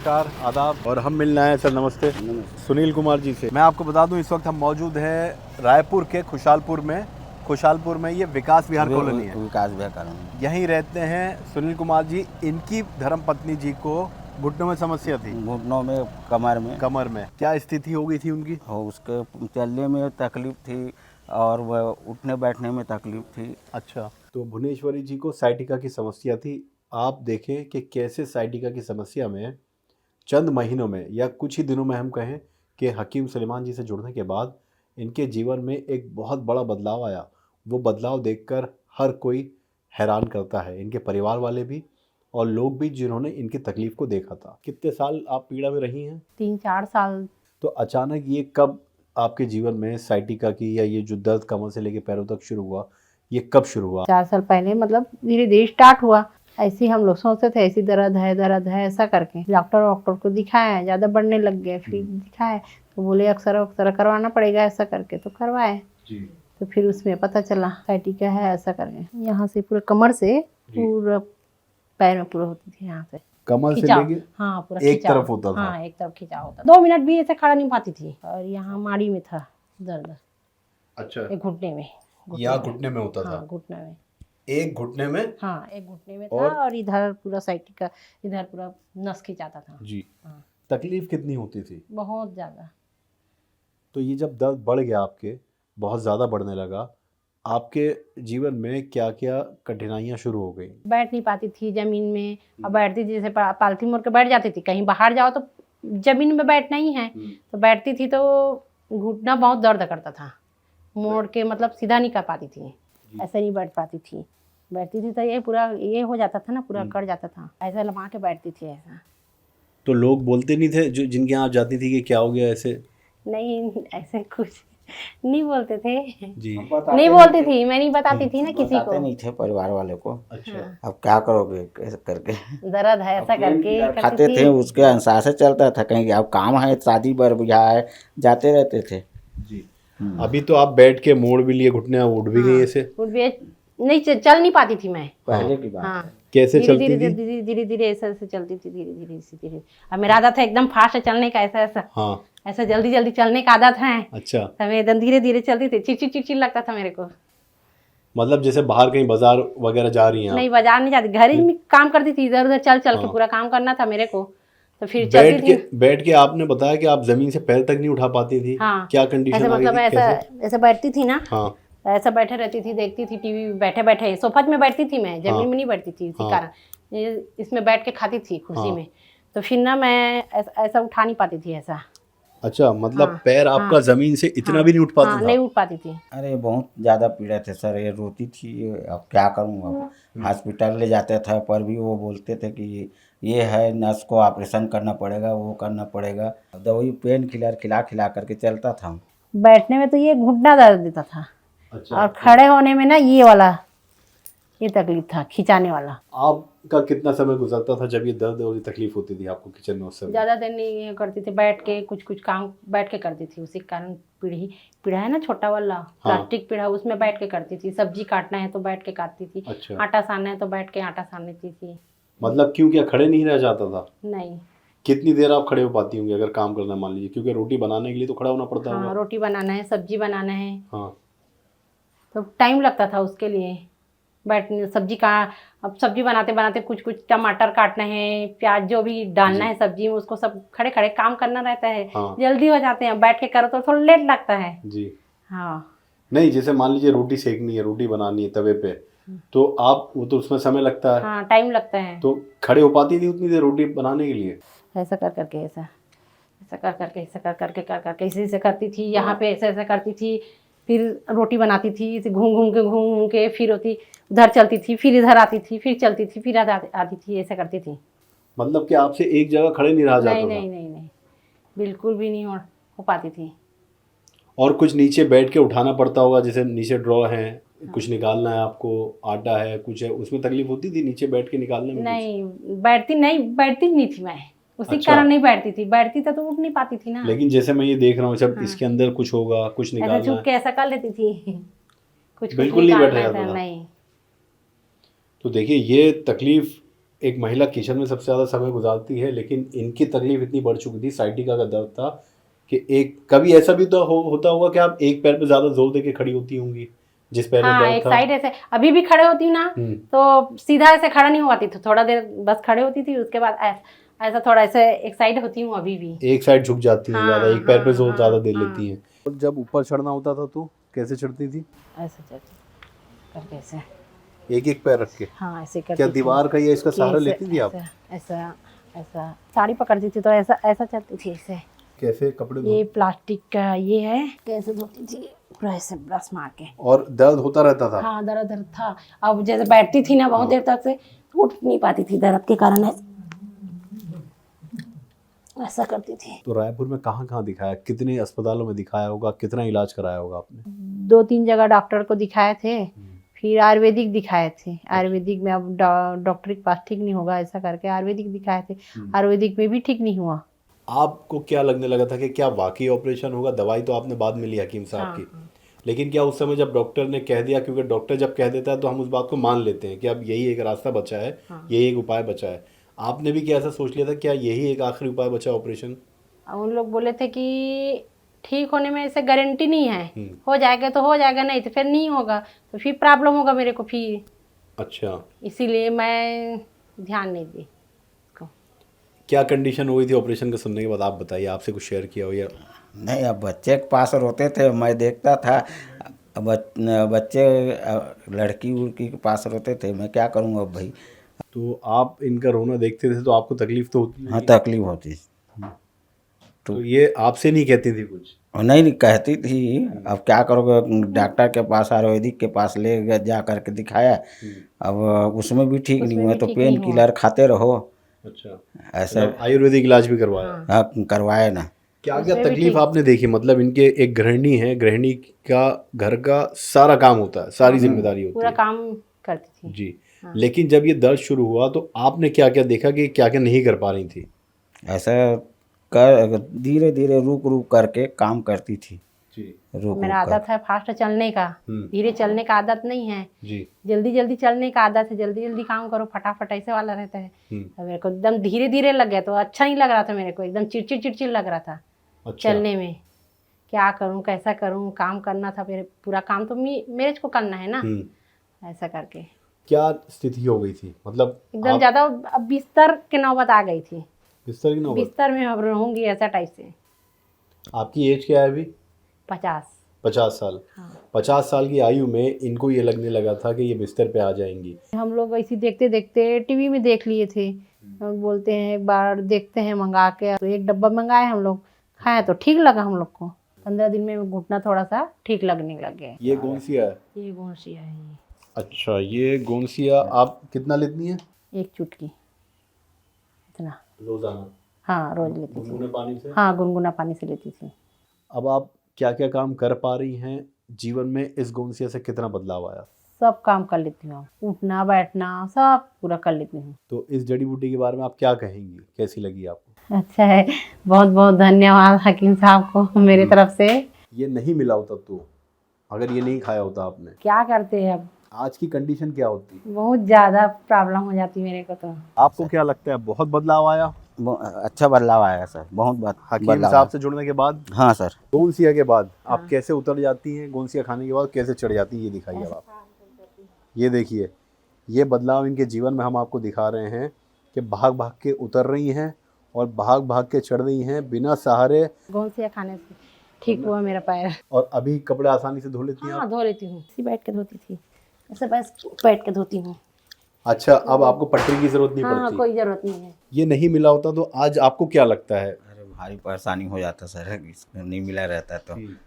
नमस्कार, आदाब। और हम मिलना है सर, नमस्ते, सुनील कुमार जी से। मैं आपको बता दूं, इस वक्त हम मौजूद हैं रायपुर के खुशालपुर में ये विकास विहार कॉलोनी है। विकास विहार कॉलोनी यहीं रहते हैं सुनील कुमार जी। इनकी धर्मपत्नी जी को घुटनों में समस्या थी, घुटनों में, कमर में क्या स्थिति हो गई थी उनकी? उसके चलने में तकलीफ थी और वह उठने बैठने में तकलीफ थी। अच्छा, तो भुवनेश्वरी जी को साइटिका की समस्या थी। आप देखें कि कैसे साइटिका की समस्या में चंद महीनों में या कुछ ही दिनों में हम कहें कि हकीम सुलेमान जी से जुड़ने के बाद इनके जीवन में एक बहुत बड़ा बदलाव आया। वो बदलाव देखकर हर कोई हैरान करता है, इनके परिवार वाले भी और लोग भी जिन्होंने इनकी तकलीफ को देखा था। कितने साल आप पीड़ा में रही हैं? 3-4 साल। तो अचानक ये कब आपके जीवन में साइटिका की या ये जो दर्द कमर से लेके पैरों तक शुरू हुआ, ये कब शुरू हुआ? 4 साल पहले मतलब धीरे धीरे स्टार्ट हुआ। ऐसे ही हम लोग सोचते थे ऐसी दर्द है ऐसा करके डॉक्टर को दिखाया, ज़्यादा बढ़ने लग गए। फिर दिखाए तो बोले अक्सर करवाना पड़ेगा ऐसा करके, तो करवाए जी। तो फिर उसमें पता चला साइटिका है ऐसा करके। यहाँ से पूरा कमर से पूरा पैर में पूरा होती थी, यहाँ से कमर से खिंचाव। लेके हाँ, पूरा एक खिंचाव। तरफ होता था। हाँ, एक तरफ खिंचाव होता। 2 मिनट भी ऐसे खड़ा नहीं पाती थी। और यहाँ माड़ी में था दर्द। अच्छा, एक घुटने में। या घुटने में होता था? हाँ, घुटने में। एक घुटने में? हाँ, एक घुटने में था और इधर पूरा साइटिका, इधर पूरा नस खिंचाता था जी। हाँ। तकलीफ कितनी होती थी? बहुत ज़्यादा। तो ये जब दर्द बढ़ गया, आपके बहुत ज़्यादा बढ़ने लगा, आपके जीवन में क्या क्या कठिनाइयाँ शुरू हो गई? बैठ नहीं पाती थी ज़मीन में। अब बैठती थी जैसे पालथी मोड़ के बैठ जाती थी। कहीं बाहर जाओ तो ज़मीन में बैठना ही है, तो बैठती थी तो घुटना बहुत दर्द करता था। मोड़ के मतलब सीधा नहीं कर पाती थी, ऐसे नहीं बैठ पाती थी। बैठती थी तो ये पूरा ये हो जाता था ना, पूरा कट जाता था। ऐसा लगा के बैठती थी ऐसा। तो लोग बोलते नहीं थे जो जिनके यहाँ आप जाती थी कि क्या हो गया ऐसे? नहीं, ऐसे कुछ नहीं बोलते थे जी। नहीं बोलती थी, मैं नहीं बताती थी ना किसी को। नहीं थे परिवार वाले को। अच्छा। अब क्या करोगे कैसे करके, दर्द है ऐसा करके खाते थे उसके अनुसार से चलता था। कहीं अब काम है, शादी बर ब्याह है, जाते रहते थे जी। अभी तो आप बैठ के मोड़ भी लिए, घुटने उठ भी गई ऐसे? नहीं, चल नहीं पाती थी मैं पहले की बात। हाँ, कैसे चलती थी? धीरे ऐसे ऐसे चलती थी, धीरे। अब मेरा आदत है एकदम फास्ट चलने का, ऐसा हाँ। ऐसा जल्दी चलने का आदत है। अच्छा। तो मैं एकदम धीरे चलती थी। चिड़चिड़ लगता था मेरे को। मतलब जैसे बाहर कहीं बाजार वगैरह जा रही हैं आप? नहीं, बाजार नहीं जाती, घर ही में काम करती थी। इधर उधर चल के पूरा काम करना था मेरे को, तो फिर चलती थी। बैठ के आपने बताया कि आप जमीन से पैर तक नहीं उठा पाती थी। हाँ, क्या कंडीशन ऐसे आ गई मतलब थी? ऐसे बैठती थी ना। हाँ। ऐसा बैठे रहती थी, देखती थी टीवी, बैठे सोफा में बैठती थी मैं, जमीन में नहीं बैठती थी। इसी कारण इसमें बैठ के खाती थी कुर्सी में। तो फिर ना मैं ऐसा उठा नहीं पाती थी ऐसा। अच्छा, मतलब पैर आपका जमीन से इतना भी नहीं उठ पाता था? नहीं उठ पाती थी। अरे बहुत ज़्यादा पीड़ा थे सर, ये रोती थी। अब क्या करूँ, अब हॉस्पिटल ले जाते थे पर भी वो बोलते थे कि ये है नस को ऑपरेशन करना पड़ेगा, वो करना पड़ेगा। दवाई पेन किलर खिला करके चलता था। बैठने में तो ये घुटना दर्द देता था। अच्छा। और खड़े होने में ना ये तकलीफ था, खिंचाने वाला। आपका कितना समय गुजरता था जब ये दर्द और ये तकलीफ होती थी आपको किचन में उस समय? ज़्यादा देर नहीं करती थी, बैठ के कुछ काम बैठ के करती थी। उसी कारण पीढ़ा है ना छोटा वाला प्लास्टिक पीढ़ा, उसमें बैठ के करती थी। सब्जी काटना है तो बैठ के काटती थी। अच्छा। आटा सानना है तो बैठ के आटा सान लेती थी। मतलब क्यों, क्या खड़े नहीं रह जाता था? नहीं। कितनी देर आप खड़े हो पाती होंगी अगर काम करना, मान लीजिए, क्योंकि रोटी बनाने के लिए तो खड़ा होना पड़ता हाँ, होगा। रोटी बनाना है, सब्जी बनाना है। हाँ। तो टाइम लगता था उसके लिए बैठने। अब सब्जी बनाते कुछ टमाटर काटना है, प्याज जो भी डालना है सब्जी में, उसको सब खड़े काम करना रहता है। हाँ। जल्दी हो जाते हैं, बैठ के करो तो थोड़ा लेट लगता है जी। हाँ। नहीं, जैसे मान लीजिए रोटी सेकनी है, रोटी बनानी है तवे पे, तो आप वो तो उसमें समय लगता है। हाँ, टाइम लगता है। तो खड़े हो पाती थी उतनी देर रोटी बनाने के लिए? ऐसा कर करके इसी से करती थी। यहाँ पे ऐसे करती थी, फिर रोटी बनाती थी, घूम के फिर होती उधर चलती थी, फिर इधर आती थी, फिर चलती थी, फिर आती थी, ऐसा करती थी। मतलब कि आपसे एक जगह खड़े नहीं रहा जाता था? नहीं, बिल्कुल भी नहीं हो पाती थी। और कुछ नीचे बैठ के उठाना पड़ता होगा, जैसे नीचे ड्रॉ है, कुछ निकालना है आपको, आटा है, कुछ है, उसमें तकलीफ होती थी नीचे बैठ के निकालने में? नहीं, बैठती नहीं थी मैं, उसी कारण नहीं बैठती थी। बैठती तो उठ नहीं पाती थी ना। लेकिन जैसे मैं ये देख रहा हूँ, सब इसके अंदर कुछ होगा, कुछ निकालना है, छुप के ऐसा कर लेती थी। कुछ बिल्कुल नहीं बैठा निकालना जाता था। नहीं। तो देखिए, ये तकलीफ एक महिला किचन में सबसे ज़्यादा समय गुजारती है, लेकिन इनकी तकलीफ इतनी बढ़ चुकी थी, साइटिका का दर्द था कि एक कभी ऐसा भी तो होता होगा कि आप एक पैर पे ज़्यादा जोर दे के खड़ी होती होंगी, जिस पैर में हाँ, दर्द एक था। साइड ऐसे अभी भी खड़े होती हूँ ना, तो सीधा ऐसे खड़ा नहीं होती थी, थोड़ा देर बस खड़े होती थी, उसके बाद ऐसा थोड़ा ऐसे एक साइड होती हूँ अभी भी। एक साइड झुक जाती हैं हाँ, ज़्यादा, एक पैर पे जोर हाँ, ज़्यादा दे हाँ। लेती हैं। और जब ऊपर चढ़ना होता था तो कैसे चढ़ती थी? ऐसे चलती करके ऐसे, एक एक पैर रख के? हाँ ऐसे करती क्या थी। दीवार का या इसका कि सहारा ऐसे- लेती थी आप? ऐसा ऐसा साड़ी पकड़ती थी तो ऐसा ऐसा चलती थी ऐसे। कैसे कपड़े ये प्लास्टिक का ये है, कैसे धोती थी पूरा ऐसे ब्रश मार के। और दर्द होता रहता था? हाँ दर्द था। अब जैसे बैठती थी ना बहुत देर तक से उठ नहीं पाती थी दर्द के कारण, ऐसा करती थी। तो रायपुर में कहाँ कहाँ दिखाया, कितने अस्पतालों में दिखाया होगा, कितना इलाज कराया होगा आपने? 2-3 जगह डॉक्टर को दिखाए थे, फिर आयुर्वेदिक दिखाए थे। आयुर्वेदिक में अब डॉक्टर के पास ठीक नहीं होगा ऐसा करके आयुर्वेदिक दिखाए थे, आयुर्वेदिक में भी ठीक नहीं हुआ। आपको क्या लगने लगा था कि क्या वाकई ऑपरेशन होगा? दवाई तो आपने बाद में ली हकीम साहब की, लेकिन क्या उस समय जब डॉक्टर ने कह दिया, क्योंकि डॉक्टर जब कह देता है तो हम उस बात को मान लेते हैं कि अब यही एक रास्ता बचा है, यही एक उपाय बचा है, आपने भी क्या ऐसा सोच लिया था क्या यही एक आखिरी उपाय बचा ऑपरेशन? उन लोग बोले थे कि ठीक होने में ऐसे गारंटी नहीं है, हो जाएगा तो हो जाएगा, नहीं तो फिर नहीं होगा, तो फिर प्रॉब्लम होगा मेरे को फिर। अच्छा, इसीलिए मैं ध्यान नहीं दी। क्या कंडीशन हुई थी ऑपरेशन के सुनने के बाद? आप बताइए, आपसे कुछ शेयर किया हो या? नहीं, अब बच्चे के पास रोते थे, मैं देखता था। अब बच्चे लड़की उड़की के पास रोते थे, मैं क्या करूँगा अब भाई। तो आप इनका रोना देखते थे तो आपको तकलीफ तो होती हाँ है? तकलीफ होती। तो ये आपसे नहीं कहती थी कुछ? और नहीं कहती थी, अब क्या करोगे, डॉक्टर के पास आयुर्वेदिक के पास ले गए, जा करके दिखाया। अब उसमें भी ठीक नहीं हुआ तो पेन किलर खाते रहो। अच्छा, ऐसा आयुर्वेदिक इलाज भी करवाया? हाँ करवाया ना। क्या क्या तकलीफ आपने देखी? मतलब इनके एक गृहिणी है, गृहिणी का घर का सारा काम होता है, सारी जिम्मेदारी होती पूरा है काम करती थी जी। लेकिन जब ये दर्द शुरू हुआ तो आपने क्या क्या देखा कि क्या क्या नहीं कर पा रही थी? ऐसा कर धीरे धीरे रुक रुक करके काम करती थी जी रुक मेरा रुक आदत है फास्ट चलने का, धीरे चलने का आदत नहीं है, जी जल्दी जल्दी चलने का आदत है, जल्दी जल्दी काम करो फटाफट ऐसे वाला रहता है। तो मेरे को एकदम धीरे धीरे लग गया तो अच्छा नहीं लग रहा था, मेरे को एकदम चिड़चिड़ चिड़चिड़ लग रहा था। अच्छा। चलने में क्या करूं कैसा करूं, काम करना था, मेरे पूरा काम तो मेरे को करना है ना, ऐसा करके क्या स्थिति हो गई थी? मतलब एकदम ज्यादा अब बिस्तर की नौबत आ गई थी, बिस्तर की नौबत? बिस्तर में अब रहूंगी ऐसा टाइप से। आपकी एज क्या है अभी? 50 साल। हाँ। 50 साल की आयु में इनको ये लगने लगा था कि ये बिस्तर पे आ जाएंगी। हम लोग ऐसी देखते देखते टीवी में देख लिए थे, हम बोलते हैं एक बार देखते हैं मंगा के, तो एक डब्बा मंगाए हम लोग, खाया तो ठीक लगा हम लोग को। 15 दिन में घुटना थोड़ा सा ठीक लगने लग गया। ये गोंसिया है? ये गोंसिया है ये। अच्छा, ये गोंसिया आप कितना लेती हैं? एक चुटकी इतना रोजाना? हाँ रोज लेती थी। गुनगुने पानी से? हाँ गुनगुना पानी से लेती थी। अब आप क्या क्या काम कर पा रही हैं जीवन में? इस गोंसिया से कितना बदलाव आया? सब काम कर लेती हूँ, उठना बैठना सब पूरा कर लेती हूँ। तो इस जड़ी बूटी के बारे में आप क्या कहेंगी, कैसी लगी आपको? अच्छा है, बहुत बहुत धन्यवाद हकीम साहब को मेरे तरफ से। ये नहीं मिला होता तो, अगर ये नहीं खाया होता आपने, क्या करते हैं अब, आज की कंडीशन क्या होती? बहुत ज़्यादा प्रॉब्लम हो जाती मेरे को तो। आपको क्या लगता है बहुत बदलाव आया अच्छा बदलाव आया सर, बहुत हकीम बदलाव साहब से जुड़ने के बाद? हाँ सर। गोंसिया के बाद आप कैसे उतर जाती हैं, गोंसिया खाने के बाद कैसे चढ़ जाती है, ये दिखाइए आप। ये देखिए, ये बदलाव इनके जीवन में हम आपको दिखा रहे हैं कि भाग भाग के उतर रही हैं और भाग भाग के चढ़ रही हैं बिना सहारे। गोंसिया खाने से ठीक हुआ मेरा पैर। और अभी कपड़े आसानी से धो लेती हैं आप? हाँ धो लेती हूँ, इसी बैठ के धोती थी, ऐसे बस बैठ के धोती हूँ। अच्छा, अब आपको पटरी की जरूरत नहीं हाँ पड़ती? कोई जरूरत नहीं है। ये नहीं मिला होता तो आज आपको क्या लगता है? अरे भारी परेशानी हो जाता सर, नहीं मिला रहता तो।